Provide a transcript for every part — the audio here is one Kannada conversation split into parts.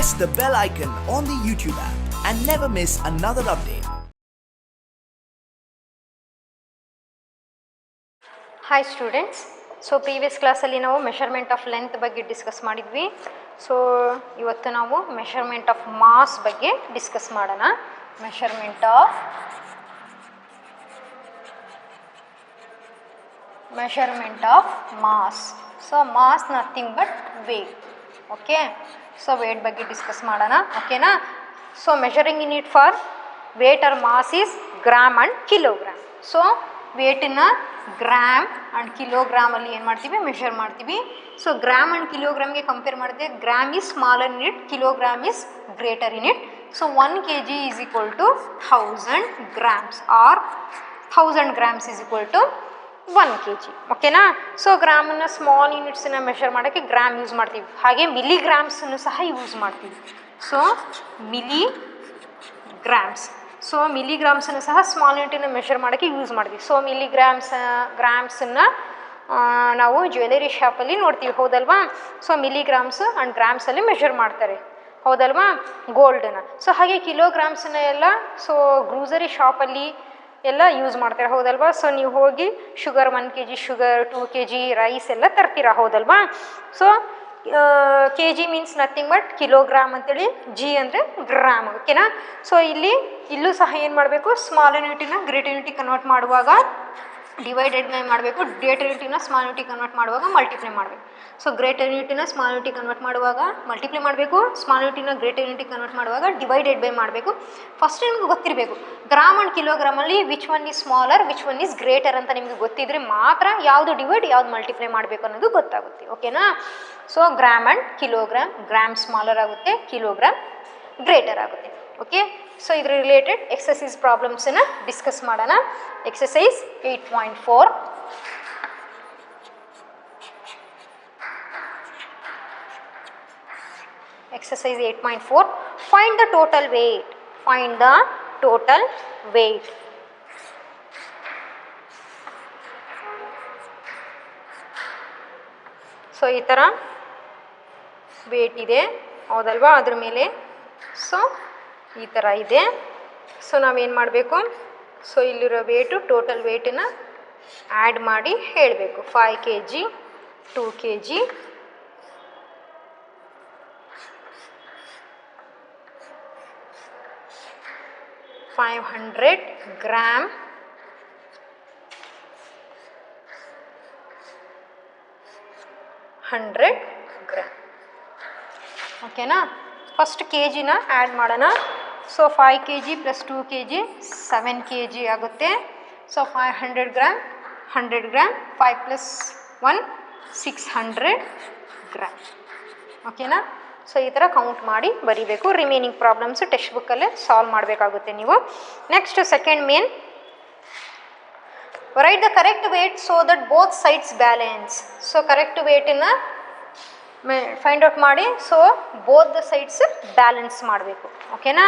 press the bell icon on the YouTube app and never miss another update. Hi students, so previous class ಅಲ್ಲಿ ನಾವು ಮೆಷರ್ಮೆಂಟ್ ಆಫ್ ಲೆಂತ್ ಬಗ್ಗೆ ಡಿಸ್ಕಸ್ ಮಾಡಿದ್ವಿ. ಸೊ ಇವತ್ತು ನಾವು ಮೆಷರ್ಮೆಂಟ್ ಆಫ್ ಮಾಸ್ ಬಗ್ಗೆ ಡಿಸ್ಕಸ್ ಮಾಡೋಣ. Measurement of mass. So mass nothing but weight. Okay, so weight ಬಗ್ಗೆ ಡಿಸ್ಕಸ್ ಮಾಡೋಣ. ಓಕೆನಾ? So measuring unit for weight or mass is gram and kilogram. So ವೇಟನ್ನ ಗ್ರಾಮ್ ಆ್ಯಂಡ್ ಕಿಲೋಗ್ರಾಮಲ್ಲಿ ಏನು ಮಾಡ್ತೀವಿ, ಮೆಷರ್ ಮಾಡ್ತೀವಿ. ಸೊ ಗ್ರಾಮ್ ಆ್ಯಂಡ್ ಕಿಲೋಗ್ರಾಮ್ಗೆ ಕಂಪೇರ್ ಮಾಡಿದ್ರೆ gram is smaller unit, kilogram is greater unit. So 1 kg is equal to 1000 grams or 1000 grams is equal to 1 kg. ಓಕೆನಾ? ಸೊ ಗ್ರಾಮನ್ನು ಸ್ಮಾಲ್ ಯೂನಿಟ್ಸನ್ನು ಮೆಷರ್ ಮಾಡೋಕ್ಕೆ ಗ್ರಾಮ್ ಯೂಸ್ ಮಾಡ್ತೀವಿ. ಹಾಗೆ ಮಿಲಿಗ್ರಾಮ್ಸನ್ನು ಸಹ ಯೂಸ್ ಮಾಡ್ತೀವಿ. So milligrams. ಸೊ ಮಿಲಿಗ್ರಾಮ್ಸನ್ನು ಸಹ ಸ್ಮಾಲ್ ಯೂನಿಟನ್ನು ಮೆಷರ್ ಮಾಡೋಕ್ಕೆ ಯೂಸ್ ಮಾಡ್ತೀವಿ. ಸೊ ಗ್ರಾಮ್ಸನ್ನು ನಾವು ಜ್ಯುವೆಲರಿ ಶಾಪಲ್ಲಿ ನೋಡ್ತೀವಿ, ಹೌದಲ್ವಾ? ಸೊ ಮಿಲಿಗ್ರಾಮ್ಸ್ ಆ್ಯಂಡ್ ಗ್ರಾಮ್ಸಲ್ಲಿ ಮೆಷರ್ ಮಾಡ್ತಾರೆ, ಹೌದಲ್ವಾ, ಗೋಲ್ಡನ್ನು. ಸೊ ಹಾಗೆ ಕಿಲೋಗ್ರಾಮ್ಸನ್ನ ಎಲ್ಲ ಗ್ರೋಸರಿ ಶಾಪಲ್ಲಿ ಎಲ್ಲ ಯೂಸ್ ಮಾಡ್ತಾರೆ, ಹೌದಲ್ವಾ? ಸೊ ನೀವು ಹೋಗಿ sugar 1 kg sugar, 2 kg rice ಎಲ್ಲ ತರ್ತೀರಾ, ಹೌದಲ್ವಾ? So kg means nothing but kilogram ಅಂತೇಳಿ, ಜಿ ಅಂದರೆ ಗ್ರಾಮ್. ಓಕೆನಾ? ಸೊ ಇಲ್ಲೂ ಸಹ ಏನು ಮಾಡಬೇಕು, ಸ್ಮಾಲ್ ಯೂನಿಟಿನ ಗ್ರೇಟರ್ ಯೂನಿಟಿಗೆ ಕನ್ವರ್ಟ್ ಮಾಡುವಾಗ ಡಿವೈಡೆಡ್ ಮಾಡಬೇಕು, ಗ್ರೇಟರ್ ಯೂನಿಟಿನ ಸ್ಮಾಲ್ ಯೂನಿಟಿಗೆ ಕನ್ವರ್ಟ್ ಮಾಡುವಾಗ ಮಲ್ಟಿಪ್ಲೈ ಮಾಡಬೇಕು. ಸೊ ಗ್ರೇಟರ್ ಯೂನಿಟಿನ ಸ್ಮಾಲ್ ಯೂನಿಟಿಗೆ ಕನ್ವರ್ಟ್ ಮಾಡುವಾಗ ಮಲ್ಟಿಪ್ಲೈ ಮಾಡಬೇಕು, ಸ್ಮಾಲ್ ಯೂನಿಟಿನ ಗ್ರೇಟರ್ ಯೂನಿಟಿಗೆ ಕನ್ವರ್ಟ್ ಮಾಡುವಾಗ ಡಿವೈಡೆಡ್ ಬೈ ಮಾಡಬೇಕು. ಫಸ್ಟ್ ನಿಮ್ಗೆ ಗೊತ್ತಿರಬೇಕು gram and ಕಿಲೋಗ್ರಾಮಲ್ಲಿ which one is smaller, which one is greater ಅಂತ ನಿಮಗೆ ಗೊತ್ತಿದ್ರೆ ಮಾತ್ರ ಯಾವುದು ಡಿವೈಡ್ ಯಾವ್ದು ಮಲ್ಟಿಪ್ಲೈ ಮಾಡಬೇಕು ಅನ್ನೋದು ಗೊತ್ತಾಗುತ್ತೆ. ಓಕೆನಾ? So gram and kilogram, gram smaller ಆಗುತ್ತೆ, ಕಿಲೋಗ್ರಾಮ್ ಗ್ರೇಟರ್ ಆಗುತ್ತೆ. ಓಕೆ, ಸೊ ಇದ್ರ ರಿಲೇಟೆಡ್ ಎಕ್ಸಸೈಸ್ ಪ್ರಾಬ್ಲಮ್ಸನ್ನು ಡಿಸ್ಕಸ್ ಮಾಡೋಣ. Exercise 8.4. Exercise 8.4. Find the total weight. Find the total weight. So ಈ ಥರ ವೇಟ್ ಇದೆ, ಹೌದಲ್ವಾ? ಅದ್ರ ಮೇಲೆ ಸೊ ಈ ಥರ ಇದೆ. ಸೊ ನಾವೇನು ಮಾಡಬೇಕು, ಸೊ ಇಲ್ಲಿರೋ ವೇಟು ಟೋಟಲ್ ವೇಟನ್ನು ಆ್ಯಡ್ ಮಾಡಿ ಹೇಳಬೇಕು. 5 kg, 2 kg, 500 grams, 100 grams. ಓಕೆನಾ? ಫಸ್ಟ್ ಕೆ ಜಿನ ಆ್ಯಡ್ ಮಾಡೋಣ. So 5 kg plus 2 kg 7 kg ಆಗುತ್ತೆ. So 500 gram, 100 gram, 5 plus 1 600 gram. ಓಕೆನಾ? ಸೊ ಈ ಥರ ಕೌಂಟ್ ಮಾಡಿ ಬರೀಬೇಕು. ರಿಮೈನಿಂಗ್ ಪ್ರಾಬ್ಲಮ್ಸ್ ಟೆಕ್ಸ್ಟ್ ಬುಕ್ಕಲ್ಲೇ ಸಾಲ್ವ್ ಮಾಡಬೇಕಾಗುತ್ತೆ ನೀವು. Next second main, right the correct weight so that both sides balance. So correct ವೇಟನ್ನು ಫೈಂಡ್ ಔಟ್ ಮಾಡಿ, so both the sides balance ಮಾಡಬೇಕು. ಓಕೆನಾ?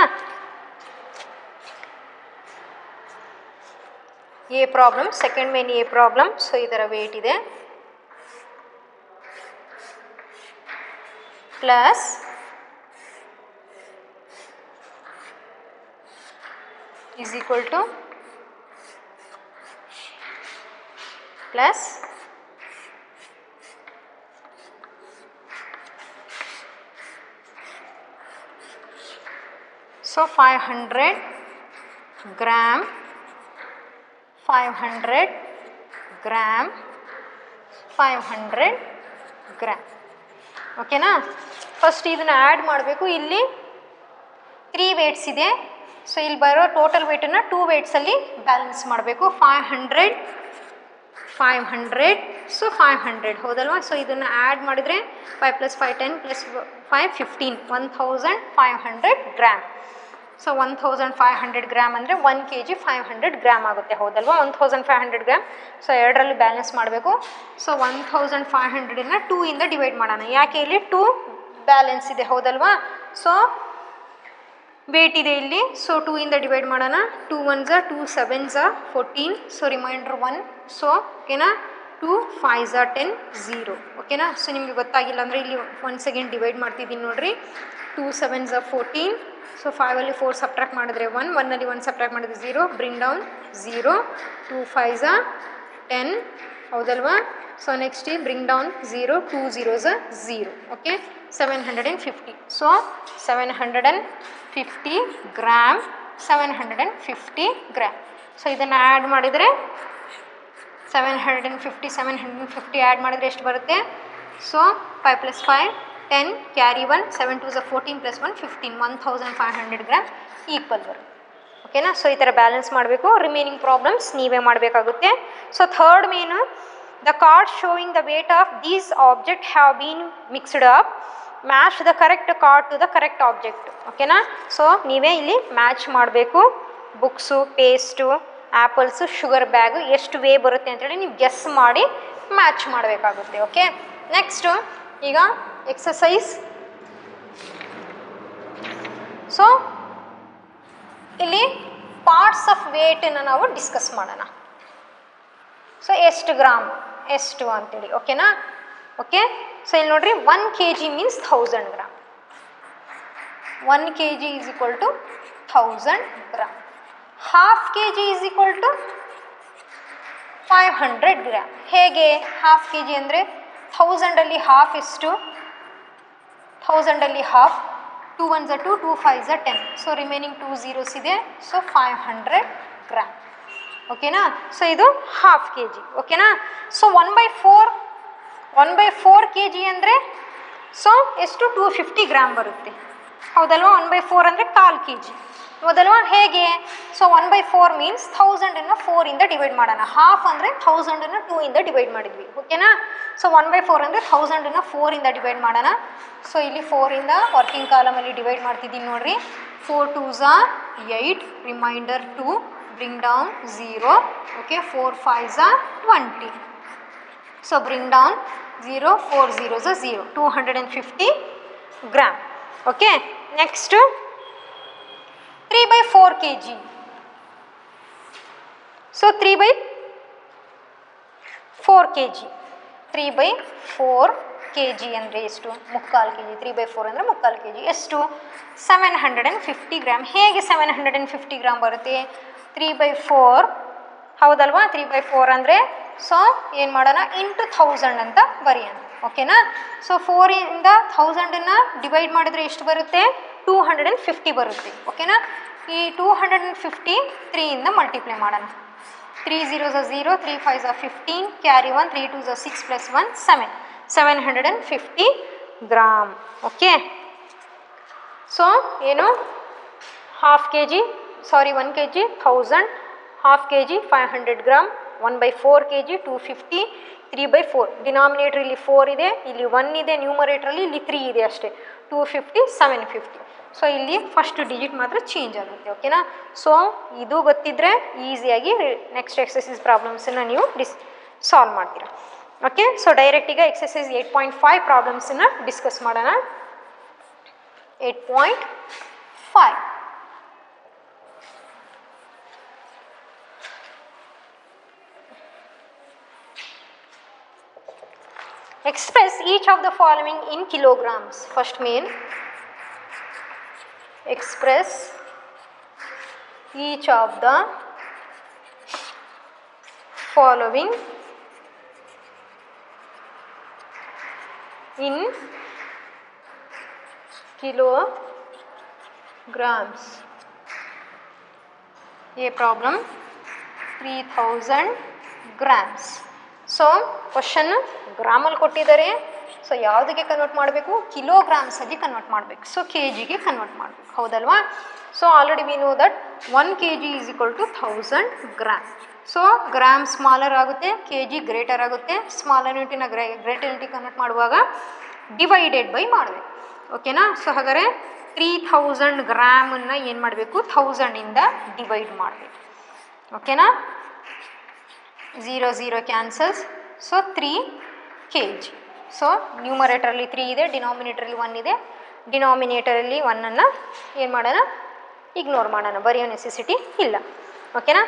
A problem, second main a problem. So ಇದರ ವೇಟ್ ಇದೆ plus is equal to plus so 500 gram, 500 gram, 500 gram. ಓಕೆನಾ? ಫಸ್ಟ್ ಇದನ್ನು ಆ್ಯಡ್ ಮಾಡಬೇಕು. ಇಲ್ಲಿ 3 ವೇಟ್ಸ್ ಇದೆ. ಸೊ ಇಲ್ಲಿ ಬರೋ ಟೋಟಲ್ ವೇಟನ್ನು 2 ವೇಟ್ಸಲ್ಲಿ ಬ್ಯಾಲೆನ್ಸ್ ಮಾಡಬೇಕು. 500, 500, ಸೊ 500, ಹೌದಲ್ವಾ? ಸೊ ಇದನ್ನು ಆ್ಯಡ್ ಮಾಡಿದರೆ 5 + 5 10 + 5 15, 1500 ಗ್ರಾಮ್. ಸೊ 1500 ಗ್ರಾಮ್ ಅಂದರೆ 1 kg 500 ಗ್ರಾಮ್ ಆಗುತ್ತೆ, ಹೌದಲ್ವಾ? 1500 ಗ್ರಾಮ್. ಸೊ ಎರಡರಲ್ಲಿ ಬ್ಯಾಲೆನ್ಸ್ ಮಾಡಬೇಕು. ಸೊ 1500ನ್ನು 2 ಇಂದ ಡಿವೈಡ್ ಮಾಡೋಣ. ಯಾಕೆ ಇಲ್ಲಿ 2 ಬ್ಯಾಲೆನ್ಸ್ ಇದೆ, ಹೌದಲ್ವಾ? ಸೊ ವೇಟ್ ಇದೆ ಇಲ್ಲಿ. ಸೊ 2 ಇಂದ ಡಿವೈಡ್ ಮಾಡೋಣ. 2 1s 2 7s 14. So reminder 1. So ಓಕೆನಾ? 2 5s 10 0. ಓಕೆನಾ? ಸೊ ನಿಮಗೆ ಗೊತ್ತಾಗಿಲ್ಲ ಅಂದರೆ ಇಲ್ಲಿ ಒನ್ಸ್ ಅಗೇನ್ ಡಿವೈಡ್ ಮಾಡ್ತಿದ್ದೀನಿ ನೋಡಿರಿ. 2 7s are 14. ಸೊ 5ಅಲ್ಲಿ 4 ಸಬ್ಟ್ರಾಕ್ಟ್ ಮಾಡಿದ್ರೆ 1, 1ಅಲ್ಲಿ 1 ಸಬ್ಟ್ರಾಕ್ಟ್ ಮಾಡಿದ್ರೆ 0, ಬ್ರಿಂಗ್ ಡೌನ್ 0, 2 5s are 10, ಹೌದಲ್ವಾ? So next bring down 0, 2 0s are 0. Okay, 750. So 750 gram, 750 gram. So ಇದನ್ನು ಆ್ಯಡ್ ಮಾಡಿದರೆ 750 ಆ್ಯಡ್ ಮಾಡಿದರೆ ಎಷ್ಟು ಬರುತ್ತೆ? So 5 + 5 10, carry 1, 7 2s are 14 + 1 15, 1500 gram equal ಬರುತ್ತೆ. ಓಕೆನಾ? ಸೊ ಈ ಥರ ಬ್ಯಾಲೆನ್ಸ್ ಮಾಡಬೇಕು. ರಿಮೈನಿಂಗ್ ಪ್ರಾಬ್ಲಮ್ಸ್ ನೀವೇ ಮಾಡಬೇಕಾಗುತ್ತೆ. ಸೊ ಥರ್ಡ್ ಮೇನು, the card showing the weight of these object have been mixed up, match the correct card to the correct object. ಓಕೆನಾ? ಸೊ ನೀವೇ ಇಲ್ಲಿ ಮ್ಯಾಚ್ ಮಾಡಬೇಕು. Books, paste, apples, sugar bag ಎಷ್ಟು ವೇ ಬರುತ್ತೆ ಅಂತೇಳಿ ನೀವು ಗೆಸ್ ಮಾಡಿ ಮ್ಯಾಚ್ ಮಾಡಬೇಕಾಗುತ್ತೆ. ಓಕೆ, ನೆಕ್ಸ್ಟು ಈಗ ಎಕ್ಸಸೈಸ್. ಸೊ ಇಲ್ಲಿ ಪಾರ್ಟ್ಸ್ ಆಫ್ ವೇಟನ್ನು ನಾವು ಡಿಸ್ಕಸ್ ಮಾಡೋಣ. ಸೊ ಎಷ್ಟು ಗ್ರಾಮ್ ಎಷ್ಟು ಅಂತೇಳಿ. ಓಕೆನಾ? ಓಕೆ, ಸೊ ಇಲ್ಲಿ ನೋಡ್ರಿ 1 kg means 1000 gram. 1 kg is equal to 1000 gram. Half kg is equal to 500 gram. ಹೇಗೆ ಹಾಫ್ kg ಅಂದರೆ 1000ಅಲ್ಲಿ ಹಾಫ್ ಎಷ್ಟು? 1000ಅಲ್ಲಿ half 2 1s are 2, 2 5s are 10. So remaining 2 zeros ಇದೆ. So 500 gram. ಓಕೆನಾ? ಸೊ ಇದು ಹಾಫ್ kg. ಓಕೆನಾ? ಸೊ 1/4 kg ಅಂದರೆ ಸೊ ಎಷ್ಟು? 250 ಗ್ರಾಮ್ ಬರುತ್ತೆ. ಹೌದಲ್ವಾ? 1/4 ಅಂದರೆ 1/4 kg. ಹೌದಲ್ವಾ? ಹೇಗೆ? ಸೊ 1/4 ಮೀನ್ಸ್ 1000ಅನ್ನು 4ಇಂದ ಡಿವೈಡ್ ಮಾಡೋಣ. ಹಾಫ್ ಅಂದರೆ 1000ಅನ್ನು 2ಇಂದ ಡಿವೈಡ್ ಮಾಡಿದ್ವಿ. ಓಕೆನಾ? ಸೊ 1/4 ಅಂದರೆ 1000ಅನ್ನು 4ಇಂದ ಡಿವೈಡ್ ಮಾಡೋಣ. ಸೊ ಇಲ್ಲಿ 4ಇಂದ ವರ್ಕಿಂಗ್ ಕಾಲಮಲ್ಲಿ ಡಿವೈಡ್ ಮಾಡ್ತಿದ್ದೀನಿ ನೋಡ್ರಿ. 4 2s are 8, reminder 2, bring down 0. Okay, 4 5s are 20. So bring down 0, 4 zeros are 0, 250 gram. Okay, next 3/4 kg. So 3/4 kg. 3/4 kg ಅಂದರೆ ಎಷ್ಟು? 3/4 kg. 3/4 ಅಂದರೆ 3/4 kg. ಎಷ್ಟು? 750 ಗ್ರಾಮ್. ಹೇಗೆ 750 ಗ್ರಾಮ್ ಬರುತ್ತೆ? 3/4 ಹೌದಲ್ವಾ? 3/4 ಅಂದರೆ ಸೊ ಏನು ಮಾಡೋಣ? ಇಂಟು 1000 ಅಂತ ಬರೆಯೋಣ. ಓಕೆನಾ? ಸೊ 4ಇಂದ 1000ಅನ್ನು ಡಿವೈಡ್ ಮಾಡಿದ್ರೆ ಎಷ್ಟು ಬರುತ್ತೆ? 250 ಬರುತ್ತೆ. ಓಕೆನಾ? ಈ 250 3ಇಂದ ಮಲ್ಟಿಪ್ಲೈ ಮಾಡೋಣ. 3 zeros are 0, 3 5s are 15, carry 1, 3 2s are 6 + 1 7, 750 gram. Okay, so ಏನು? ಹಾಫ್ kg, ಸಾರಿ 1 kg 1000, half kg 500 gram, 1/4 kg 250, 3/4. Denominator ಇಲ್ಲಿ 4 ಇದೆ, ಇಲ್ಲಿ 1 ಇದೆ, ನ್ಯೂಮರೇಟ್ರಲ್ಲಿ ಇಲ್ಲಿ 3 ಇದೆ ಅಷ್ಟೇ. 250 750. ಸೊ ಇಲ್ಲಿ ಫಸ್ಟ್ ಡಿಜಿಟ್ ಮಾತ್ರ ಚೇಂಜ್ ಆಗುತ್ತೆ. ಓಕೆನಾ? ಸೊ ಇದು ಗೊತ್ತಿದ್ದರೆ ಈಸಿಯಾಗಿ ನೆಕ್ಸ್ಟ್ ಎಕ್ಸಸೈಸ್ ಪ್ರಾಬ್ಲಮ್ಸನ್ನು ನೀವು ಸಾಲ್ವ್ ಮಾಡ್ತೀರಾ. ಓಕೆ, ಸೊ ಡೈರೆಕ್ಟ್ ಈಗ ಎಕ್ಸಸೈಸ್ 8.5 ಪ್ರಾಬ್ಲಮ್ಸನ್ನು ಡಿಸ್ಕಸ್ ಮಾಡೋಣ. 8.5. Express each of the following in kilograms. First main, express each of the following in kilograms. A problem 3000 grams. So question ಗ್ರಾಮಲ್ಲಿ ಕೊಟ್ಟಿದ್ದಾರೆ. ಸೊ ಯಾವುದಕ್ಕೆ ಕನ್ವರ್ಟ್ ಮಾಡಬೇಕು? ಕಿಲೋಗ್ರಾಮ್ಸಲ್ಲಿ ಕನ್ವರ್ಟ್ ಮಾಡಬೇಕು. ಸೊ ಕೆ ಜಿಗೆ ಕನ್ವರ್ಟ್ ಮಾಡಬೇಕು. ಹೌದಲ್ವಾ? So already we know that 1 kg is equal to 1000 gram. So gram smaller ಆಗುತ್ತೆ, ಕೆ ಜಿ ಗ್ರೇಟರ್ ಆಗುತ್ತೆ. ಸ್ಮಾಲರ್ ಯೂನಿಟಿನ ಗ್ರೇಟರ್ ಯೂನಿಟಿಗೆ ಕನ್ವರ್ಟ್ ಮಾಡುವಾಗ ಡಿವೈಡೆಡ್ ಬೈ ಮಾಡಬೇಕು. ಓಕೆನಾ? ಸೊ ಹಾಗಾದರೆ 3000 ಗ್ರಾಮನ್ನು ಏನು ಮಾಡಬೇಕು? 1000ಇಂದ ಡಿವೈಡ್ ಮಾಡಬೇಕು. ಓಕೆನಾ? 0 0 ಕ್ಯಾನ್ಸಲ್ಸ್. So 3 kg. ಸೊ ನ್ಯೂಮರೇಟರಲ್ಲಿ 3 ಇದೆ, ಡಿನಾಮಿನೇಟರಲ್ಲಿ 1 ಇದೆ. ಡಿನಾಮಿನೇಟರಲ್ಲಿ 1ಅನ್ನು ಏನು ಮಾಡೋಣ? ಇಗ್ನೋರ್ ಮಾಡೋಣ, ಬರೆಯೋ ನೆಸೆಸಿಟಿ ಇಲ್ಲ. ಓಕೆನಾ?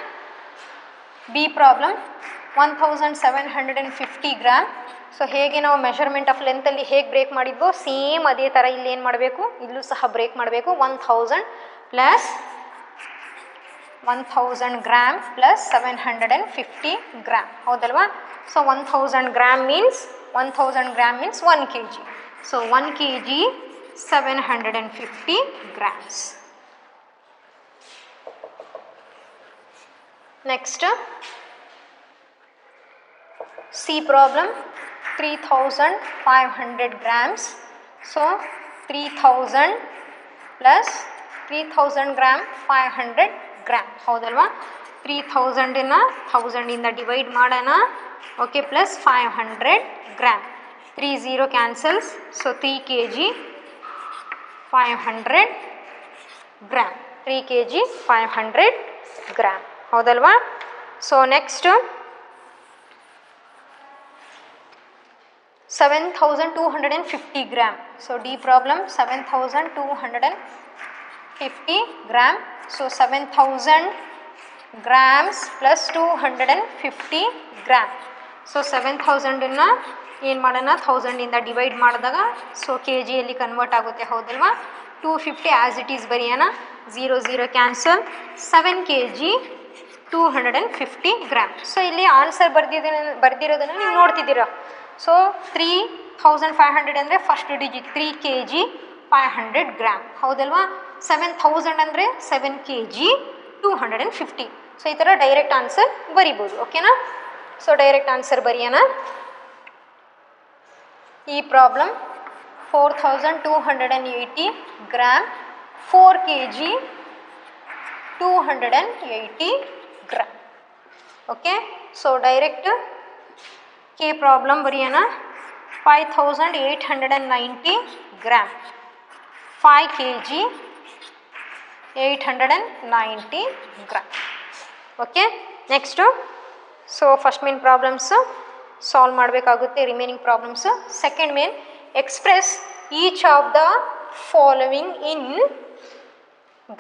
B problem 1750 gram. ಸೊ ಹೇಗೆ ನಾವು ಮೆಷರ್ಮೆಂಟ್ ಆಫ್ ಲೆಂತಲ್ಲಿ ಹೇಗೆ ಬ್ರೇಕ್ ಮಾಡಿದ್ವೋ ಸೇಮ್ ಅದೇ ಥರ ಇಲ್ಲಿ ಏನು ಮಾಡಬೇಕು, ಇಲ್ಲೂ ಸಹ ಬ್ರೇಕ್ ಮಾಡಬೇಕು. 1000 ಪ್ಲಸ್ 1000 ಗ್ರಾಮ್ ಪ್ಲಸ್ 750 ಗ್ರಾಮ್, ಹೌದಲ್ವಾ? So 1000 gram means 1 kg. So 1 kg 750 grams. Next, C problem, 3500 grams. So 3000 plus 3000 gram 500 gram, ಹೌದಲ್ವಾ? 3000 1000 ಇಂದ ಡಿವೈಡ್ ಮಾಡೋಣ. Okay, plus 500 gram. 30 cancels. So 3 kg 500 gram. 3 kg 500 gram, ಹೌದಲ್ವಾ? So next 7250 gram. So D problem 7250 gram. So 7000 grams plus 250 gram. So 7000 ಏನು ಮಾಡೋಣ, 1000 ಇಂದ ಡಿವೈಡ್ ಮಾಡಿದಾಗ ಸೊ ಕೆ ಜಿಯಲ್ಲಿ ಕನ್ವರ್ಟ್ ಆಗುತ್ತೆ, ಹೌದಲ್ವಾ? 250 ಆ್ಯಸ್ ಇಟ್ ಈಸ್ ಬರೆಯೋಣ. 0 ಕ್ಯಾನ್ಸಲ್. 7 kg 250 gram. ಸೊ ಇಲ್ಲಿ ಆನ್ಸರ್ ಬರ್ದಿರೋದನ್ನು ನೀವು ನೋಡ್ತಿದ್ದೀರಾ. ಸೊ 3500 ಅಂದರೆ ಫಸ್ಟ್ ಡಿಜಿಟ್ 3 kg 500 ಗ್ರಾಮ್, ಹೌದಲ್ವಾ? 7000 ಅಂದರೆ 7 kg 250. ಸೊ ಈ ಥರ ಡೈರೆಕ್ಟ್ ಆನ್ಸರ್ ಬರಿಬೋದು, ಓಕೆನಾ? ಸೊ ಡೈರೆಕ್ಟ್ ಆನ್ಸರ್ ಬರೆಯೋಣ. ಈ problem 4280 gram, 4 kg 280 gram. Okay, so direct K problem ಬರೆಯೋಣ. 5890 gram, 5 kg 890 gram. Okay, next so first main problems solve ಮಾಡಬೇಕಾಗುತ್ತೆ. Remaining problems second main, express each of the following in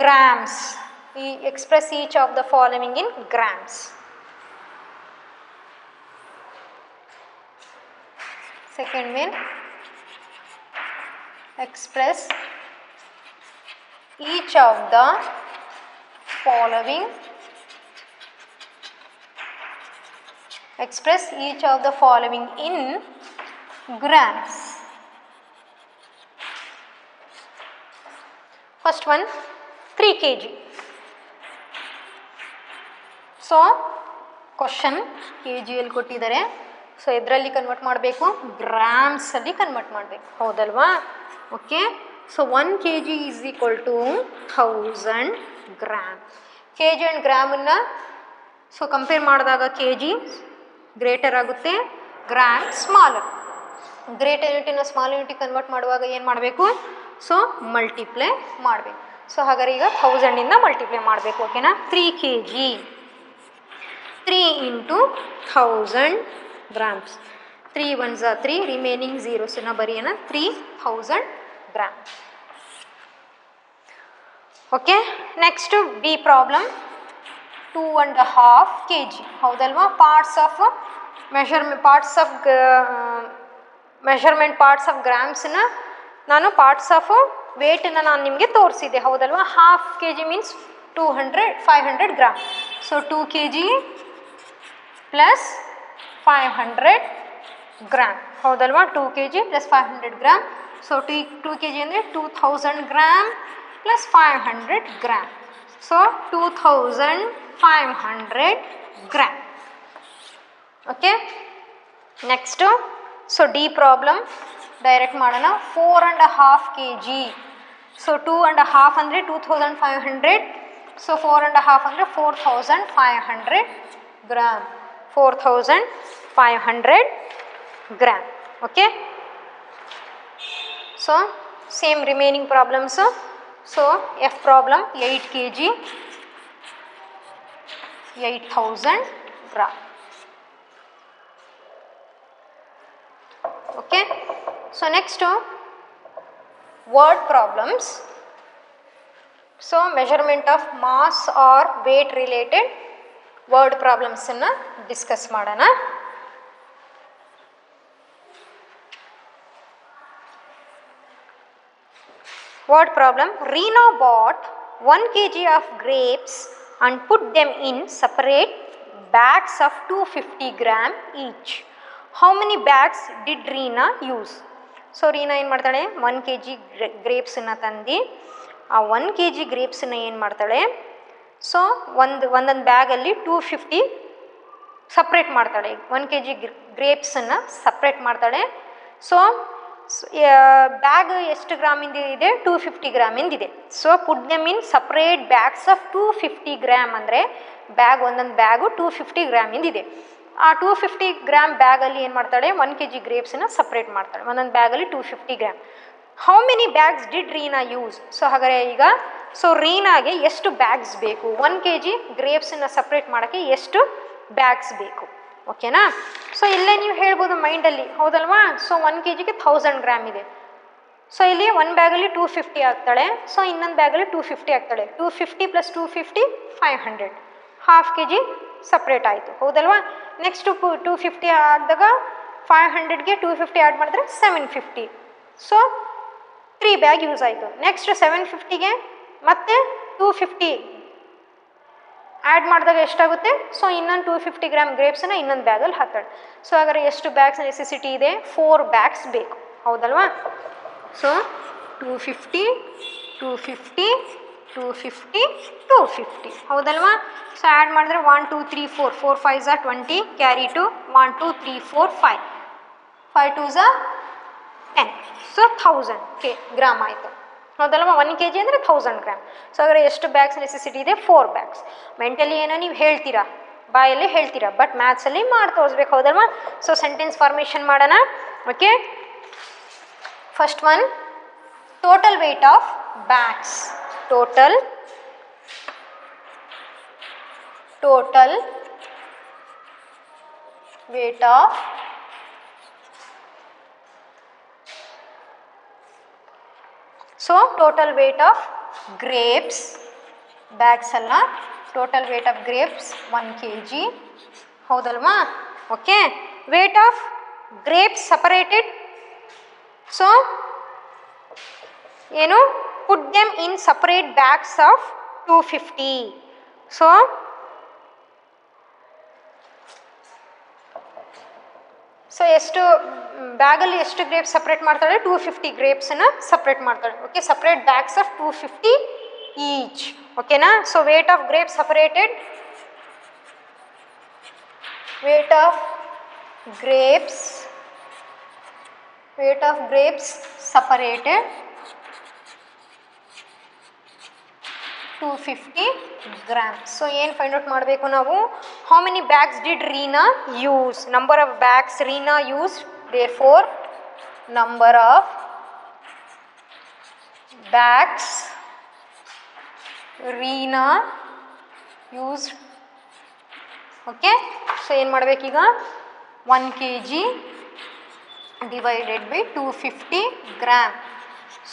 grams. Express each of the following in grams. Second main, express each of the following. Express each of the following in grams. First one, 3 kg. So question kg ಅಲ್ಲಿ ಕೊಟ್ಟಿದ್ದಾರೆ. ಸೊ ಇದರಲ್ಲಿ ಕನ್ವರ್ಟ್ ಮಾಡಬೇಕು, ಗ್ರಾಮ್ಸಲ್ಲಿ ಕನ್ವರ್ಟ್ ಮಾಡಬೇಕು, ಹೌದಲ್ವಾ? Okay, so 1 kg is equal to 1000 gram. K G and ಗ್ರಾಮನ್ನು ಸೊ ಕಂಪೇರ್ ಮಾಡಿದಾಗ ಕೆ ಜಿ ಗ್ರೇಟರ್ ಆಗುತ್ತೆ, ಗ್ರಾಮ್ ಸ್ಮಾಲರ್. ಗ್ರೇಟರ್ ಯೂನಿಟಿನ ಸ್ಮಾಲ್ ಯೂನಿಟಿಗೆ ಕನ್ವರ್ಟ್ ಮಾಡುವಾಗ ಏನು ಮಾಡಬೇಕು, ಸೊ ಮಲ್ಟಿಪ್ಲೈ ಮಾಡಬೇಕು. ಸೊ ಹಾಗಾದ್ರೆ ಈಗ 1000 ಮಲ್ಟಿಪ್ಲೈ ಮಾಡಬೇಕು, ಓಕೆನಾ? 3 kg 3 into 1000 grams. 3 ones are 3, remaining zeros na bariyana 3000 gram. Okay, next B problem, 2.5 kg. Howdalva? Parts of measurement parts of grams na ನಾನು parts of weight na ನಾನು ನಿಮಗೆ ತೋರಿಸಿದೆ, ಹೌದಲ್ವಾ? half kg means 500 gram. So 2 kg plus 500 gram, ಹೌದಲ್ವಾ? 2 kg plus 500 gram. So 2 kg ಅಂದರೆ 2000 gram plus 500 gram. So 2500 gram. Okay, next so D problem direct ಮಾಡೋಣ. 4.5 kg. ಸೊ 2.5 ಅಂದರೆ 2500. ಸೊ 4.5 ಅಂದರೆ 4500 gram. 4500 gram. Okay, so same remaining problems. So F problem, 8 kg 8000 gram. Okay, so next word problems. So measurement of mass or weight related word ಪ್ರಾಬ್ಲಮ್ಸನ್ನು ಡಿಸ್ಕಸ್ ಮಾಡೋಣ. Word problem. Reena bought 1 kg of grapes and put them in separate bags of 250 gram each. How many bags did Reena use? So Reena ಏನು ಮಾಡ್ತಾಳೆ 1 kg ಗ್ರೇಪ್ಸನ್ನು ತಂದು ಆ 1 kg ಗ್ರೇಪ್ಸನ್ನು ಏನು ಮಾಡ್ತಾಳೆ ಸೊ ಒಂದೊಂದು ಬ್ಯಾಗಲ್ಲಿ 250 ಸಪ್ರೇಟ್ ಮಾಡ್ತಾಳೆ 1 kg ಗ್ರೇಪ್ಸನ್ನು ಸಪ್ರೇಟ್ ಮಾಡ್ತಾಳೆ. ಸೊ ಬ್ಯಾಗ್ ಎಷ್ಟು ಗ್ರಾಮಿಂದ ಇದೆ 250 ಗ್ರಾಮಿಂದಿದೆ. So put them in separate bags of 250 gram ಅಂದರೆ ಒಂದೊಂದು ಬ್ಯಾಗು 250 ಗ್ರಾಮಿಂದಿದೆ. ಆ 250 ಗ್ರಾಮ್ ಬ್ಯಾಗಲ್ಲಿ ಏನು ಮಾಡ್ತಾಳೆ 1 kg ಗ್ರೇಪ್ಸನ್ನು ಸಪ್ರೇಟ್ ಮಾಡ್ತಾಳೆ ಒಂದೊಂದು ಬ್ಯಾಗಲ್ಲಿ 250 gram. How many bags did Reena use? So ಹಾಗಾದರೆ ಈಗ ಸೊ ರೀನಾಗೆ ಎಷ್ಟು ಬ್ಯಾಗ್ಸ್ ಬೇಕು 1 kg ಗ್ರೇಪ್ಸನ್ನು ಸಪ್ರೇಟ್ ಮಾಡೋಕ್ಕೆ ಎಷ್ಟು ಬ್ಯಾಗ್ಸ್ ಬೇಕು? ಓಕೆನಾ? ಸೊ ಇಲ್ಲೇ ನೀವು ಹೇಳ್ಬೋದು ಮೈಂಡಲ್ಲಿ, ಹೌದಲ್ವಾ? ಸೊ 1 kgಗೆ 1000 ಗ್ರಾಮ್ ಇದೆ. ಸೊ ಇಲ್ಲಿ ಒಂದು ಬ್ಯಾಗಲ್ಲಿ 250 ಆಗ್ತಾಳೆ, ಸೊ ಇನ್ನೊಂದು ಬ್ಯಾಗಲ್ಲಿ 250 ಆಗ್ತಾಳೆ. 250 + 250 500, ಹಾಫ್ kg ಸಪ್ರೇಟ್ ಆಯಿತು, ಹೌದಲ್ವಾ? ನೆಕ್ಸ್ಟು 250 ಆದಾಗ 500ಗೆ 250 ಆ್ಯಡ್ ಮಾಡಿದ್ರೆ 750. ಸೊ 3 ಬ್ಯಾಗ್ ಯೂಸ್ ಆಯಿತು. ನೆಕ್ಸ್ಟ್ 750ಗೆ ಮತ್ತೆ 250 ಆ್ಯಡ್ ಮಾಡಿದಾಗ ಎಷ್ಟಾಗುತ್ತೆ? ಸೊ ಇನ್ನೊಂದು 250 ಗ್ರಾಮ್ ಗ್ರೇಪ್ಸನ್ನು ಇನ್ನೊಂದು ಬ್ಯಾಗಲ್ಲಿ ಹಾಕ್ತಾಳೆ. ಸೊ ಹಾಗಾದ್ರೆ ಎಷ್ಟು ಬ್ಯಾಗ್ಸ್ ನೆಸೆಸಿಟಿ ಇದೆ? 4 ಬ್ಯಾಗ್ಸ್ ಬೇಕು, ಹೌದಲ್ವಾ? ಸೊ 250 250 250 250, ಹೌದಲ್ವಾ? ಸೊ ಆ್ಯಡ್ ಮಾಡಿದ್ರೆ 1 2 3 4 4 5 are 20, carry to 1 2 3 4 5 5 2s are 10. So 1000 gram ಆಯಿತು, ಹೌದಲ್ವಾ? 1 kg ಅಂದರೆ 1000 ಗ್ರಾಮ್. ಸೊ ಹಾಗಾದ್ರೆ ಎಷ್ಟು ಬ್ಯಾಗ್ಸ್ ನೆಸೆಸಿಟಿ ಇದೆ? 4 ಬ್ಯಾಗ್ಸ್. ಮೆಂಟಲಿ ಏನೋ ನೀವು ಹೇಳ್ತೀರಾ, ಬಾಯಲ್ಲಿ ಹೇಳ್ತೀರಾ, ಬಟ್ ಮ್ಯಾಥ್ಸಲ್ಲಿ ಮಾಡಿ ತೋರಿಸ್ಬೇಕು, ಹೌದಲ್ವಾ? ಸೊ ಸೆಂಟೆನ್ಸ್ ಫಾರ್ಮೇಷನ್ ಮಾಡೋಣ. Okay, first one, total weight of bags. Total weight of so total weight of grapes, bags ಅಲ್ಲ, total weight of grapes 1 kg, ಹೌದಲ್ವಾ? Okay, weight of grapes separated. So ಏನು? Put them in separate bags of 250. So ಎಷ್ಟು ಬ್ಯಾಗಲ್ಲಿ ಎಷ್ಟು ಗ್ರೇಪ್ಸ್ ಸಪ್ರೇಟ್ ಮಾಡ್ತಾಳೆ? 250 ಗ್ರೇಪ್ಸನ್ನು ಸಪ್ರೇಟ್ ಮಾಡ್ತಾಳೆ. Okay, separate bags of 250 each. ಓಕೆನಾ? So weight of grapes separated, wait of grapes separated 250 gram. So ಏನು ಫೈಂಡ್ ಔಟ್ ಮಾಡಬೇಕು ನಾವು? How many bags did Reena use? Number of bags Reena use, therefore number of bags Reena use. Okay, so ಏನು ಮಾಡಬೇಕೀಗ? 1 kg divided by 250 gram.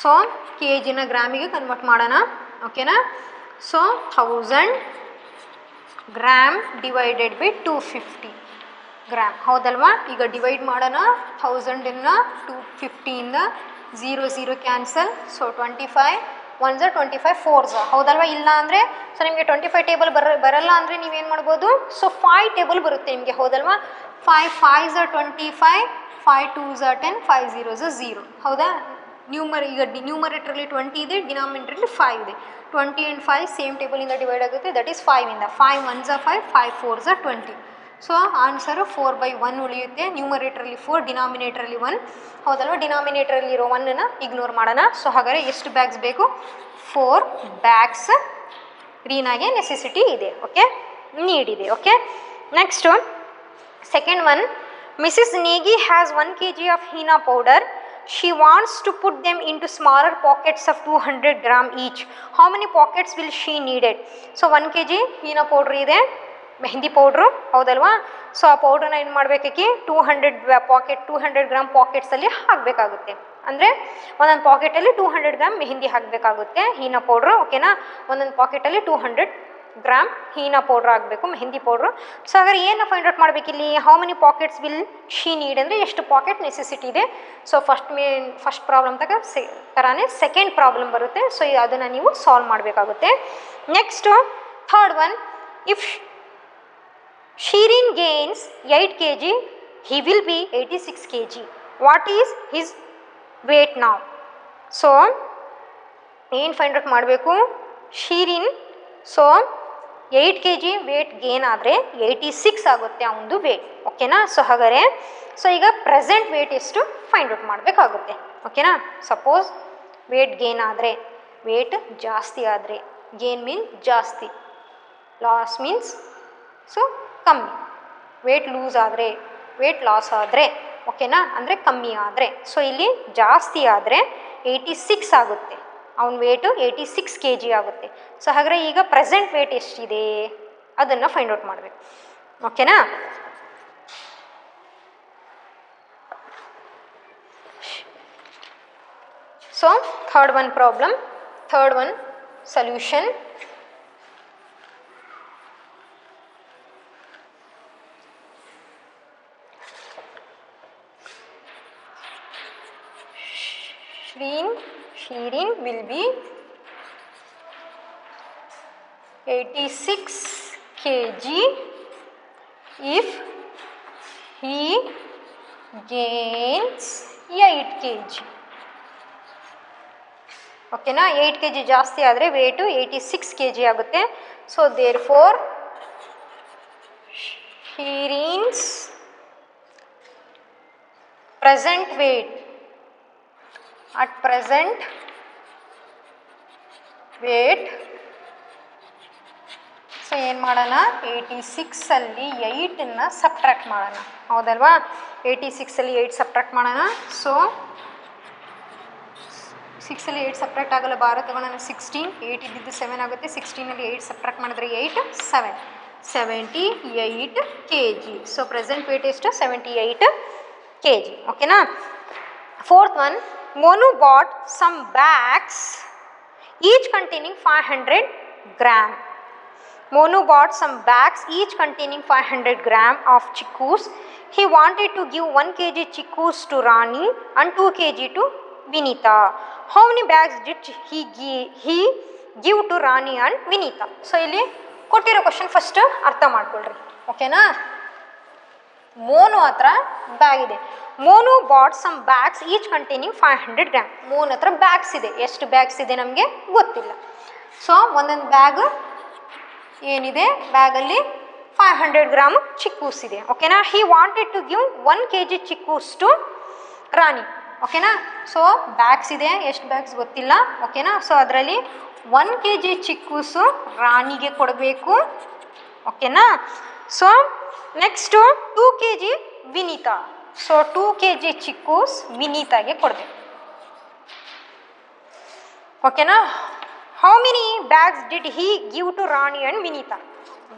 So K ಜಿನ ಗ್ರಾಮಿಗೆ ಕನ್ವರ್ಟ್ ಮಾಡೋಣ, ಓಕೆನಾ? So 1000 gram divided by 250 gram, ಹೌದಲ್ವಾ? ಈಗ ಡಿವೈಡ್ ಮಾಡೋಣ. 1000 250ಇಂದ 0 0 ಕ್ಯಾನ್ಸಲ್. ಸೊ 25 1s 25 4s, ಹೌದಲ್ವಾ? ಇಲ್ಲ ಅಂದರೆ ಸೊ ನಿಮಗೆ 25 ಟೇಬಲ್ ಬರಲ್ಲ ಅಂದರೆ ನೀವೇನು ಮಾಡ್ಬೋದು? ಸೊ 5 ಟೇಬಲ್ ಬರುತ್ತೆ ನಿಮಗೆ, ಹೌದಲ್ವಾ? 5 5s 25, 5 2s 10, 5 0s 0, ಹೌದಾ? ಈಗ ನ್ಯೂಮರೇಟ್ರಲ್ಲಿ 20 ಇದೆ, ಡಿನಾಮಿನೇಟ್ರಲ್ಲಿ 5 ಇದೆ. 20 and 5 ಸೇಮ್ ಟೇಬಲಿಂದ ಡಿವೈಡ್ ಆಗುತ್ತೆ, ದಟ್ ಈಸ್ 5ಇಂದ. 5 1s 5, 5 4s 20. ಸೊ ಆನ್ಸರು 4/1 ಉಳಿಯುತ್ತೆ. ನ್ಯೂಮರೇಟ್ರಲ್ಲಿ 4, ಡಿನಾಮಿನೇಟ್ರಲ್ಲಿ 1, ಹೌದಲ್ವ? ಡಿನಾಮಿನೇಟ್ರಲ್ಲಿರೋ 1ನ್ನು ಇಗ್ನೋರ್ ಮಾಡೋಣ. ಸೊ ಹಾಗಾದರೆ ಎಷ್ಟು ಬ್ಯಾಗ್ಸ್ ಬೇಕು? 4 ಬ್ಯಾಗ್ಸ್ ರೀನಾಗೆ ನೆಸೆಸಿಟಿ ಇದೆ, ಓಕೆ, ನೀಡ್ ಇದೆ. Okay, next second one, Mrs Negi has 1 kg of Heena powder. She wants to put them into smaller pockets of 200 gram each. How many pockets will she needed? So 1 kg Heena powder ಇದೆ, ಮೆಹಂದಿ ಪೌಡ್ರು, ಹೌದಲ್ವಾ? ಸೊ ಆ ಪೌಡ್ರನ್ನ ಏನು ಮಾಡಬೇಕಿ? 200 ಗ್ರಾಮ್ ಪಾಕೆಟ್ಸಲ್ಲಿ ಹಾಕಬೇಕಾಗುತ್ತೆ. ಅಂದರೆ ಒಂದೊಂದು ಪಾಕೆಟಲ್ಲಿ 200 ಗ್ರಾಮ್ ಮೆಹಂದಿ ಹಾಕಬೇಕಾಗುತ್ತೆ, ಹೀನಾ ಪೌಡ್ರು, ಓಕೆನಾ? ಒಂದೊಂದು ಪಾಕೆಟಲ್ಲಿ 200 ಗ್ರಾಮ್ ಹೀನಾ ಪೌಡ್ರ್ ಆಗಬೇಕು, ಮೆಹಂದಿ ಪೌಡ್ರು. ಸೊ ಹಾಗಾದ್ರೆ ಏನು ಫೈಂಡ್ ಔಟ್ ಮಾಡಬೇಕಿಲ್ಲಿ, how many packets will she need ಅಂದರೆ ಎಷ್ಟು ಪಾಕೆಟ್ ನೆಸೆಸಿಟಿ ಇದೆ. ಸೊ ಫಸ್ಟ್ ಪ್ರಾಬ್ಲಮ್ ಥರನೇ ಸೆಕೆಂಡ್ ಪ್ರಾಬ್ಲಮ್ ಬರುತ್ತೆ. ಸೊ ಅದನ್ನು ನೀವು ಸಾಲ್ವ್ ಮಾಡಬೇಕಾಗುತ್ತೆ. Next third one, if Shirin gains 8 kg, he will be 86 kg. What is his weight now? So, ಏನು ಫೈಂಡ್ ಔಟ್ ಮಾಡಬೇಕು, Shirin so 8 kg weight gain ಆದರೆ 86 ಆಗುತ್ತೆ ಅವನದು ವೇಟ್. ಓಕೆನಾ. ಸೊ ಹಾಗಾದರೆ ಸೊ ಈಗ ಪ್ರೆಸೆಂಟ್ ವೇಟ್ ಎಷ್ಟು ಫೈಂಡ್ ಔಟ್ ಮಾಡಬೇಕಾಗುತ್ತೆ. ಓಕೆನಾ. ಸಪೋಸ್ ವೇಟ್ ಗೇನ್ ಆದರೆ, ವೇಟ್ ಜಾಸ್ತಿ ಆದರೆ, ಗೇನ್ ಮೀನ್ ಜಾಸ್ತಿ, ಲಾಸ್ ಮೀನ್ಸ್ ಸೊ ಕಮ್ಮಿ, ವೇಟ್ ಲೂಸ್ ಆದರೆ, ವೇಟ್ ಲಾಸ್ ಆದರೆ, ಓಕೆನಾ, ಅಂದರೆ ಕಮ್ಮಿ ಆದರೆ. ಸೊ ಇಲ್ಲಿ ಜಾಸ್ತಿ ಆದರೆ 86 ಆಗುತ್ತೆ, ಅವನ ವೇಟು 86 kg ಆಗುತ್ತೆ. ಸೊ ಹಾಗಾದರೆ ಈಗ ಪ್ರೆಸೆಂಟ್ ವೇಟ್ ಎಷ್ಟಿದೆ ಅದನ್ನು ಫೈಂಡ್ ಔಟ್ ಮಾಡಬೇಕು. ಓಕೆನಾ. So third one problem, third one solution. Shirin will be 86 kg if he gains 8 kg. ಓಕೆನಾ. 8 kg ಜಾಸ್ತಿ ಆದರೆ ವೇಟು 86 kg ಆಗುತ್ತೆ. So therefore Shirin's present weight at present weight. So ಏನು ಮಾಡೋಣ, 86ಅಲ್ಲಿ 8ನ್ನು ಸಬ್ಟ್ರಾಕ್ಟ್ ಮಾಡೋಣ, ಹೌದಲ್ವಾ. 86ಅಲ್ಲಿ 8 ಸಬ್ಟ್ರಾಕ್ಟ್ ಮಾಡೋಣ. ಸೊ 6ಅಲ್ಲಿ 8 ಸಬ್ಟ್ರಾಕ್ಟ್ ಆಗಲ್ಲ, ಬಾರ ತಗೊಳ್ಳೋಣ 16, 8 ಇದ್ದಿದ್ದು 7 ಆಗುತ್ತೆ. 16ಅಲ್ಲಿ 8 ಸಬ್ಟ್ರಾಕ್ಟ್ ಮಾಡಿದ್ರೆ 8 7 78 kg. ಸೊ ಪ್ರೆಸೆಂಟ್ ವೇಟ್ ಎಷ್ಟು, 78 kg. ಓಕೆನಾ. Fourth one, Monu bought some bags each containing 500 gram. Monu bought some bags each containing 500 gram of chikkus. He wanted to give 1 kg chikkus to Rani and 2 kg to Vinita. How many bags did he give to Rani and Vinita? So ಇಲ್ಲಿ ಕೊಟ್ಟಿರೋ ಕ್ವಶನ್ ಫಸ್ಟ್ ಅರ್ಥ ಮಾಡ್ಕೊಳ್ರಿ. ಓಕೆನಾ. ಮೋನು ಹತ್ರ ಬ್ಯಾಗ್ ಇದೆ. Monu bought some bags each containing 500 gram. Monu ಹತ್ರ ಬ್ಯಾಗ್ಸ್ ಇದೆ, ಎಷ್ಟು ಬ್ಯಾಗ್ಸ್ ಇದೆ ನಮಗೆ ಗೊತ್ತಿಲ್ಲ. ಸೊ ಒಂದೊಂದು ಬ್ಯಾಗ್ ಏನಿದೆ, ಬ್ಯಾಗಲ್ಲಿ 500 ಗ್ರಾಮ್ ಚಿಕ್ಕೂಸ್ ಇದೆ. ಓಕೆನಾ. He wanted to give 1 kg chickoos to Rani. ಓಕೆನಾ. ಸೊ ಬ್ಯಾಗ್ಸ್ ಇದೆ, ಎಷ್ಟು ಬ್ಯಾಗ್ಸ್ ಗೊತ್ತಿಲ್ಲ. ಓಕೆನಾ. ಸೊ ಅದರಲ್ಲಿ 1 kg ಚಿಕ್ಕೂಸು ರಾಣಿಗೆ ಕೊಡಬೇಕು. ಓಕೆನಾ. So next 2 kg Vinita. So 2 kg chickoos ವಿನೀತಾಗೆ ಕೊಡಬೇಕು. ಓಕೆನಾ. How many bags did he give to Rani and Vinita.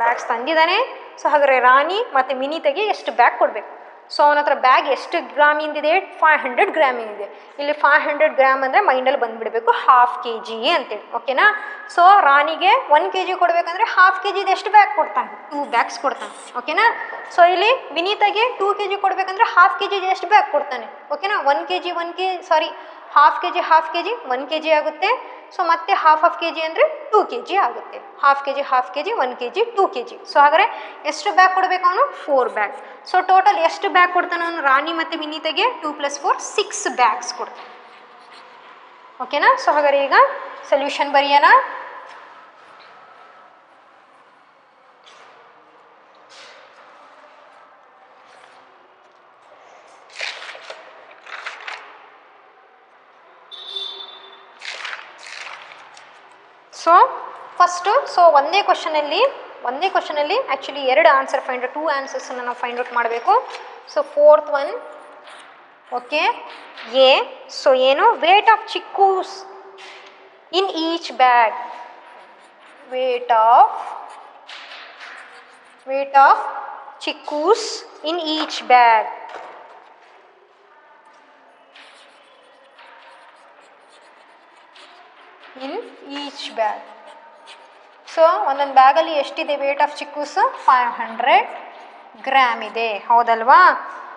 Bags ತಂದಿದ್ದಾನೆ. ಸೊ ಹಾಗಾದರೆ ರಾಣಿ ಮತ್ತು ವಿನೀತಾಗೆ ಎಷ್ಟು ಬ್ಯಾಗ್ ಕೊಡಬೇಕು. ಸೊ ಅವನ ಹತ್ರ ಬ್ಯಾಗ್ ಎಷ್ಟು ಗ್ರಾಮಿಂದಿದೆ, 500 ಗ್ರಾಮಿಂದಿದೆ. ಇಲ್ಲಿ 500 ಗ್ರಾಮ್ ಅಂದರೆ ಮೈಂಡಲ್ಲಿ ಬಂದುಬಿಡಬೇಕು, 1/2 kg ಅಂತೇಳಿ. ಓಕೆನಾ. ಸೊ ರಾಣಿಗೆ 1 kg ಕೊಡಬೇಕಂದ್ರೆ 1/2 kg ಎಷ್ಟು ಬ್ಯಾಗ್ ಕೊಡ್ತಾನೆ, 2 ಬ್ಯಾಗ್ಸ್ ಕೊಡ್ತಾನೆ. ಓಕೆನಾ. ಸೊ ಇಲ್ಲಿ ವಿನೀತಾಗೆ 2 kg ಕೊಡಬೇಕಂದ್ರೆ 1/2 kg ಎಷ್ಟು ಬ್ಯಾಗ್ ಕೊಡ್ತಾನೆ. ಓಕೆನಾ. 1 kg 1/2 kg 1 kg ಆಗುತ್ತೆ. ಸೊ ಮತ್ತೆ 1/2 kg ಅಂದರೆ 2 kg ಆಗುತ್ತೆ. 1/2 kg 1 kg 2 kg. ಸೊ ಹಾಗಾದರೆ ಎಷ್ಟು ಬ್ಯಾಗ್ ಕೊಡಬೇಕು ಅವನು, 4 ಬ್ಯಾಗ್. ಸೊ ಟೋಟಲ್ ಎಷ್ಟು ಬ್ಯಾಗ್ ಕೊಡ್ತಾನೆ ಅವನು ರಾಣಿ ಮತ್ತು ವಿನೀತಾಗೆ, 2 + 4 6 ಬ್ಯಾಗ್ಸ್ ಕೊಡ್ತಾನೆ. ಓಕೆನಾ. ಸೊ ಹಾಗಾದರೆ ಈಗ ಸೊಲ್ಯೂಷನ್ ಬರೆಯೋಣ. ಸೊ ಫಸ್ಟು ಒಂದೇ ಕ್ವಶನಲ್ಲಿ ಆ್ಯಕ್ಚುಲಿ 2 ಆನ್ಸರ್ 2 ಆನ್ಸರ್ಸನ್ನು ನಾವು ಫೈಂಡ್ ಔಟ್ ಮಾಡಬೇಕು. So fourth one, okay, A. So ಏನು, weight of chickoos in each bag. Weight of chickoos in each bag. In each bag. So ಒಂದೊಂದು ಬ್ಯಾಗಲ್ಲಿ ಎಷ್ಟಿದೆ ವೇಟ್ ಆಫ್ ಚಿಕ್ಕೂಸ್ 500 ಗ್ರಾಮ್ ಇದೆ, ಹೌದಲ್ವಾ?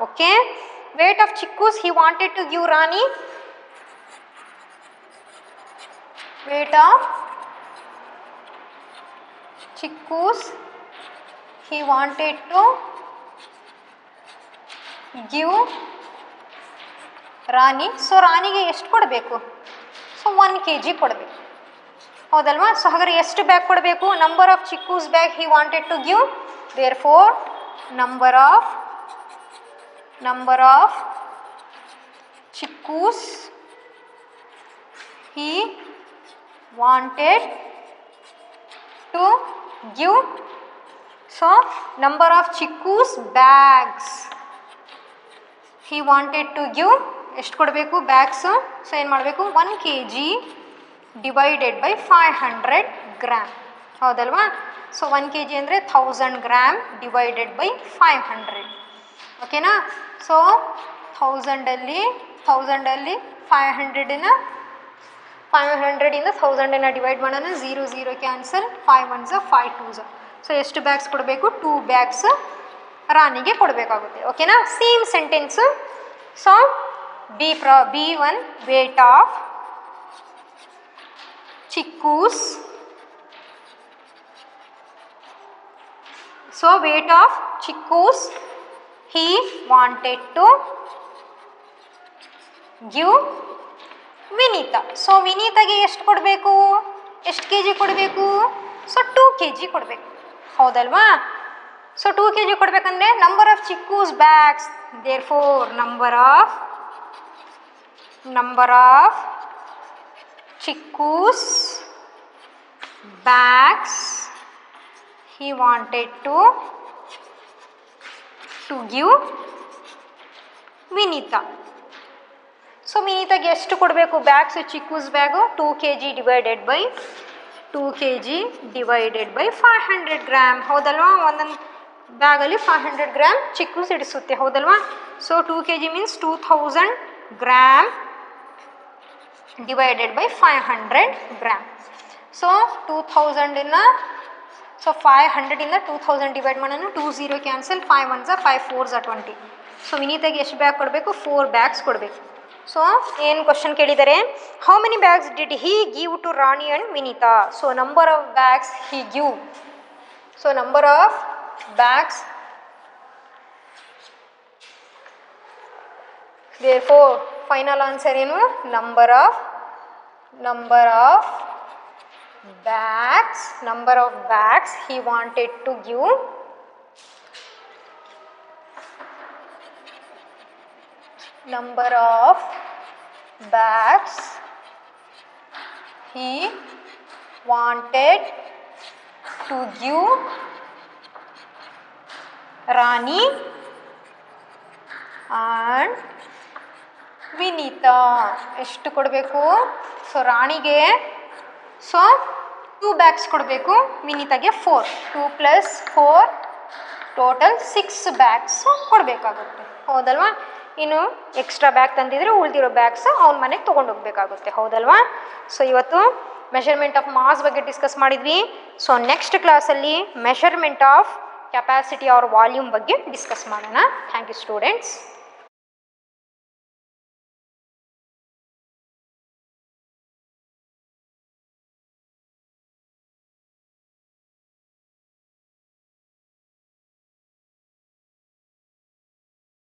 Okay, weight of chickoos he wanted to give Rani, weight of chickoos he wanted to give Rani. So ರಾಣಿಗೆ ಎಷ್ಟು ಕೊಡಬೇಕು? ಸೊ 1 kg ಕೊಡಬೇಕು, ಹೌದಲ್ವಾ? ಸೊ ಹಾಗಾದ್ರೆ ಎಷ್ಟು ಬ್ಯಾಗ್ ಕೊಡಬೇಕು? Number of chickoos bag he wanted to give, therefore number of chickoos he wanted to give, so number of chickoos bags he wanted to give, ಎಷ್ಟು ಕೊಡಬೇಕು ಬ್ಯಾಗ್ಸ್? ಸೊ ಏನು ಮಾಡಬೇಕು, 1 kg ಡಿವೈಡೆಡ್ ಬೈ 500 ಗ್ರಾಮ್, ಹೌದಲ್ವಾ? ಸೊ 1 kg ಅಂದರೆ 1000 ಗ್ರಾಮ್ ಡಿವೈಡೆಡ್ ಬೈ 500, ಓಕೆನಾ? ಸೊ 1000 500ನ 500ಇಂದ 1000ನ ಡಿವೈಡ್ ಮಾಡೋಣ, 0 0 ಕ್ಯಾನ್ಸಲ್, 5 1s 5 2s. ಸೊ ಎಷ್ಟು ಬ್ಯಾಗ್ಸ್ ಕೊಡಬೇಕು? 2 ಬ್ಯಾಗ್ಸ್ ರಾಣಿಗೆ ಕೊಡಬೇಕಾಗುತ್ತೆ, ಓಕೆನಾ? Same sentence. So B1 weight of chickoos, so weight of chickoos he wanted to give Vinita. So ವಿನೀತಾಗೆ ಎಷ್ಟು ಕೊಡಬೇಕು? ಎಷ್ಟು ಕೆ ಜಿ ಕೊಡಬೇಕು? ಸೊ 2 kg ಕೊಡಬೇಕು, ಹೌದಲ್ವಾ? ಸೊ 2 kg ಕೊಡಬೇಕಂದ್ರೆ number of chickoos bags, therefore number of chickoos bags he wanted to give Vinita. So ವಿನೀತಾಗೆ ಎಷ್ಟು ಕೊಡಬೇಕು bags? Chickoos bag 2 kg divided by 500 gram, ಹೌದಲ್ವಾ? ಒಂದೊಂದು ಬ್ಯಾಗಲ್ಲಿ 500 ಗ್ರಾಮ್ ಚಿಕ್ಕೂಸ್ ಇಡಿಸುತ್ತೆ, ಹೌದಲ್ವಾ? So 2 kg means 2000 gram divided by 500 gram. So 2000 so 500ಇಂದ 2000 ಡಿವೈಡ್ ಮಾಡೋಣ, 2 0 ಕ್ಯಾನ್ಸಲ್, 5 1s 5 4s 20. ಸೊ ವಿನೀತಾಗೆ ಎಷ್ಟು ಬ್ಯಾಗ್ ಕೊಡಬೇಕು? 4 ಬ್ಯಾಗ್ಸ್ ಕೊಡಬೇಕು. ಸೊ ಏನು ಕ್ವಶನ್ ಕೇಳಿದ್ದಾರೆ? How many bags did he give to Rani and Vinita? So number of bags he give, so number of bags, therefore final answer ಏನು? Number of bags he wanted to give, number of bags he wanted to give Rani and Vineetha. ಎಷ್ಟು ಕೊಡಬೇಕು? ಸೊ ರಾಣಿಗೆ ಸೊ 2 ಬ್ಯಾಗ್ಸ್ ಕೊಡಬೇಕು, ವಿನೀತಾಗೆ 4, 2 + 4 ಟೋಟಲ್ 6 ಬ್ಯಾಗ್ಸ್ ಕೊಡಬೇಕಾಗುತ್ತೆ, ಹೌದಲ್ವಾ? ಇನ್ನು ಎಕ್ಸ್ಟ್ರಾ ಬ್ಯಾಗ್ ತಂದಿದ್ರೆ ಉಳಿದಿರೋ ಬ್ಯಾಗ್ಸ್ ಅವ್ನ ಮನೆಗೆ ತೊಗೊಂಡು ಹೋಗಬೇಕಾಗುತ್ತೆ, ಹೌದಲ್ವಾ? ಸೊ ಇವತ್ತು ಮೆಷರ್ಮೆಂಟ್ ಆಫ್ ಮಾಸ್ ಬಗ್ಗೆ ಡಿಸ್ಕಸ್ ಮಾಡಿದ್ವಿ. ಸೊ ನೆಕ್ಸ್ಟ್ ಕ್ಲಾಸಲ್ಲಿ measurement of capacity or volume ಬಗ್ಗೆ ಡಿಸ್ಕಸ್ ಮಾಡೋಣ. Thank you students.